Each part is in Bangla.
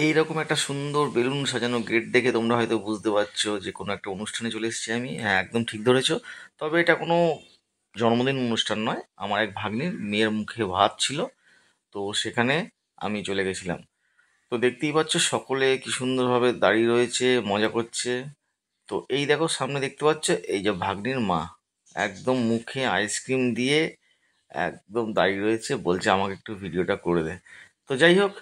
এইরকম একটা সুন্দর বেলুন সাজানো গেট দেখে তোমরা হয়তো বুঝতে পারছো যে কোনো একটা অনুষ্ঠানে চলে এসেছি আমি। হ্যাঁ, একদম ঠিক ধরেছো। তবে এটা কোনো জন্মদিন অনুষ্ঠান নয়, আমার এক ভাগ্নির মেয়ের মুখে ভাত ছিল, তো সেখানে আমি চলে গেছিলাম। তো দেখতেই পাচ্ছ সকলে কি সুন্দরভাবে দাঁড়িয়ে রয়েছে, মজা করছে। তো এই দেখো সামনে দেখতে পাচ্ছ, এই যে ভাগ্নির মা একদম মুখে আইসক্রিম দিয়ে একদম দাঁড়িয়ে রয়েছে, বলছে আমাকে একটু ভিডিওটা করে দে। তো যাই হোক,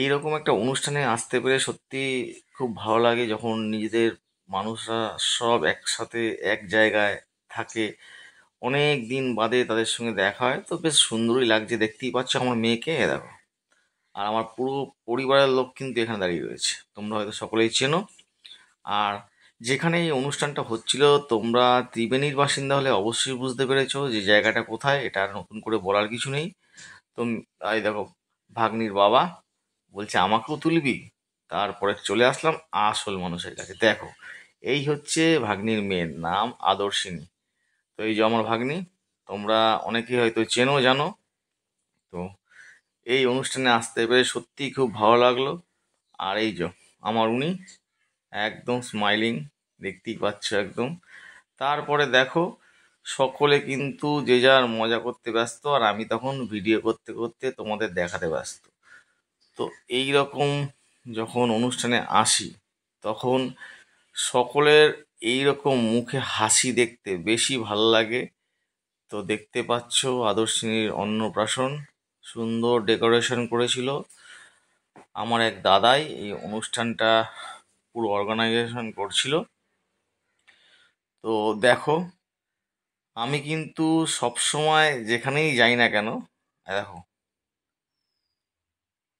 এইরকম একটা অনুষ্ঠানে আসতে পেরে সত্যি খুব ভালো লাগে, যখন নিজেদের মানুষরা সব একসাথে এক জায়গায় থাকে, অনেক দিন বাদে তাদের সঙ্গে দেখা হয়, তো বেশ সুন্দরই লাগছে। দেখতেই পাচ্ছ আমার মেয়েকে, এ দেখো। আর আমার পুরো পরিবারের লোক কিন্তু এখানে দাঁড়িয়ে রয়েছে, তোমরা হয়তো সকলেই চেনো। আর যেখানে এই অনুষ্ঠানটা হচ্ছিল, তোমরা ত্রিবেণীর বাসিন্দা হলে অবশ্যই বুঝতে পেরেছো যে জায়গাটা কোথায়, এটা আর নতুন করে বলার কিছু নেই। তো এই দেখো, ভাগ্নির বাবা বলছে আমাকেও তুলবি। তারপরে চলে আসলাম আসল মানুষের কাছে। দেখো, এই হচ্ছে ভাগ্নির মেয়ের নাম আদর্শিনী। তো এই যে আমার ভাগ্নি, তোমরা অনেকেই হয়তো চেনো জানো। তো এই অনুষ্ঠানে আসতে পেরে সত্যিই খুব ভালো লাগলো। আর এই যে আমার উনি একদম স্মাইলিং, দেখতেই পাচ্ছ একদম। তারপরে দেখো, সকলে কিন্তু যে যার মজা করতে ব্যস্ত, আর আমি তখন ভিডিও করতে করতে তোমাদের দেখাতে ব্যস্ত। তো এই রকম যখন অনুষ্ঠানে আসি, তখন সকলের এই রকম মুখে হাসি দেখতে বেশি ভালো লাগে। তো দেখতে পাচ্ছ আদর্শিনীর অন্নপ্রাশন, সুন্দর ডেকোরেশন করেছিল আমার এক দাদাই, এই অনুষ্ঠানটা পুরো অর্গানাইজেশন করছিল। তো দেখো, আমি কিন্তু সব সময় যেখানেই যাই না কেন, দেখো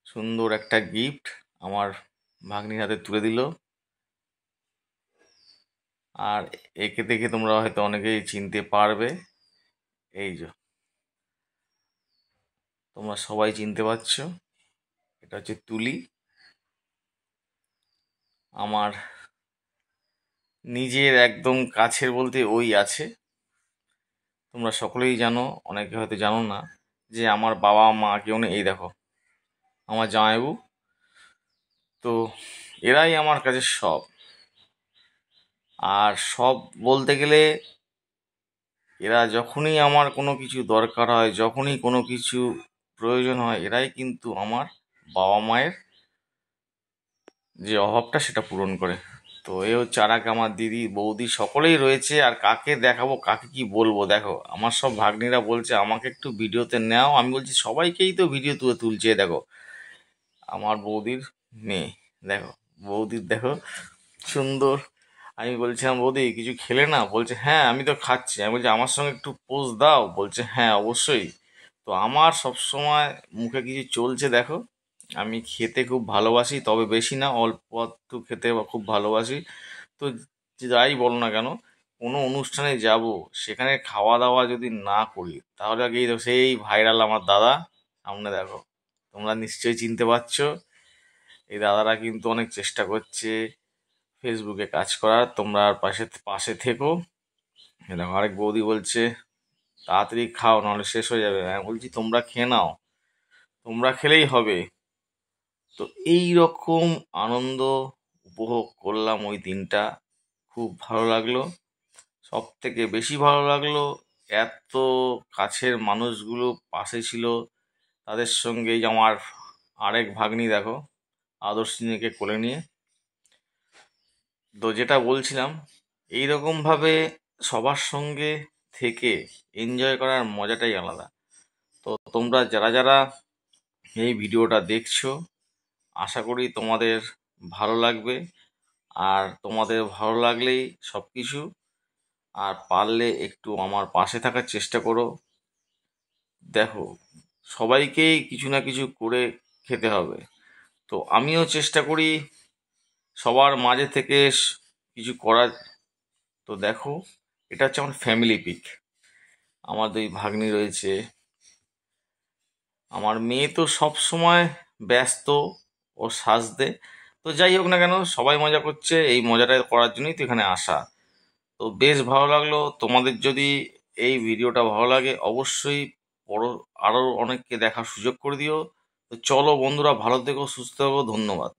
সুন্দর একটা গিফট আমার ভাগ্নির হাতে তুলে দিল। আর একে দেখে তোমরা হয়তো অনেকেই চিনতে পারবে। এই যে তোমরা সবাই চিনতে পারছো, এটা হচ্ছে তুলি, আমার নিজের একদম কাছের বলতে ওই আছে। তোমরা সকলেই জানো, অনেকে হয়তো জানো না, যে আমার বাবা মা কেউ নেই। এই দেখো আমার জামাইবাবু, তো এরাই আমার কাছে সব। আর সব বলতে গেলে, এরা যখনই আমার কোনো কিছু দরকার হয়, যখনই কোনো কিছু প্রয়োজন হয়, এরাই কিন্তু আমার বাবা মায়ের যে অভাবটা সেটা পূরণ করে। তো এ হচ্ছে আর এক আমার দিদি বৌদি সকলেই রয়েছে। আর কাকে দেখাবো, কাকে কি বলবো, দেখো আমার সব ভাগ্নিরা বলছে আমাকে একটু ভিডিওতে নাও। আমি বলছি সবাইকেই তো ভিডিও তুলছে। দেখো আমার বৌদির মেয়ে, দেখো বৌদির দেখো সুন্দর। আমি বলছিলাম বৌদি কিছু খেলে না, বলছে হ্যাঁ আমি তো খাচ্ছি। আমি বলছি আমার সঙ্গে একটু পোজ দাও, বলছে হ্যাঁ অবশ্যই। তো আমার সব সময় মুখে কিছু চলছে দেখো। আমি খেতে খুব ভালোবাসি, তবে বেশি না, অল্প একটু খেতে খুব ভালোবাসি। তো যাই বলো না কেন, কোনো অনুষ্ঠানে যাব, সেখানে খাওয়া দাওয়া যদি না করি, তাহলে আগে সেই ভাইরাল আমার দাদা সামনে দেখো, তোমরা নিশ্চয়ই চিনতে পারছো। এই দাদারা কিন্তু অনেক চেষ্টা করছে ফেসবুকে কাজ করার, তোমরা আর পাশে পাশে থেকো। এই দেখো আরেক বৌদি বলছে তাড়াতাড়ি খাও নাহলে শেষ হয়ে যাবে। আমি বলছি তোমরা খেয়ে নাও, তোমরা খেলেই হবে। তো এই রকম আনন্দ উপভোগ করলাম ওই দিনটা, খুব ভালো লাগলো। সব থেকে বেশি ভালো লাগলো এত কাছের মানুষগুলো পাশে ছিল, তাদের সঙ্গে এই যে আমার আরেক ভাগ্নি দেখো আদর্শিনীকে কোলে নিয়ে। তো যেটা বলছিলাম, এই রকমভাবে সবার সঙ্গে থেকে এনজয় করার মজাটাই আলাদা। তো তোমরা যারা যারা এই ভিডিওটা দেখছো, আশা করি তোমাদের ভালো লাগবে। আর তোমাদের ভালো লাগলেই সব কিছু, আর পারলে একটু আমার পাশে থাকার চেষ্টা করো। দেখো সবাইকেই কিছু না কিছু করে খেতে হবে, তো আমিও চেষ্টা করি সবার মাঝে থেকে কিছু করার। তো দেখো, এটা হচ্ছে আমার ফ্যামিলি পিক। আমার দুই ভাগ্নি রয়েছে, আমার মেয়ে তো সব সময় ব্যস্ত ও সাজতে। তো যাই হোক না কেন, সবাই মজা করছে, এই মজাটা করার জন্যই তো এখানে আসা। তো বেশ ভালো লাগলো। তোমাদের যদি এই ভিডিওটা ভালো লাগে, অবশ্যই বড় আরও অনেককে দেখার সুযোগ করে দিও। তো চলো বন্ধুরা, ভালো থেকো, সুস্থ থেকো, ধন্যবাদ।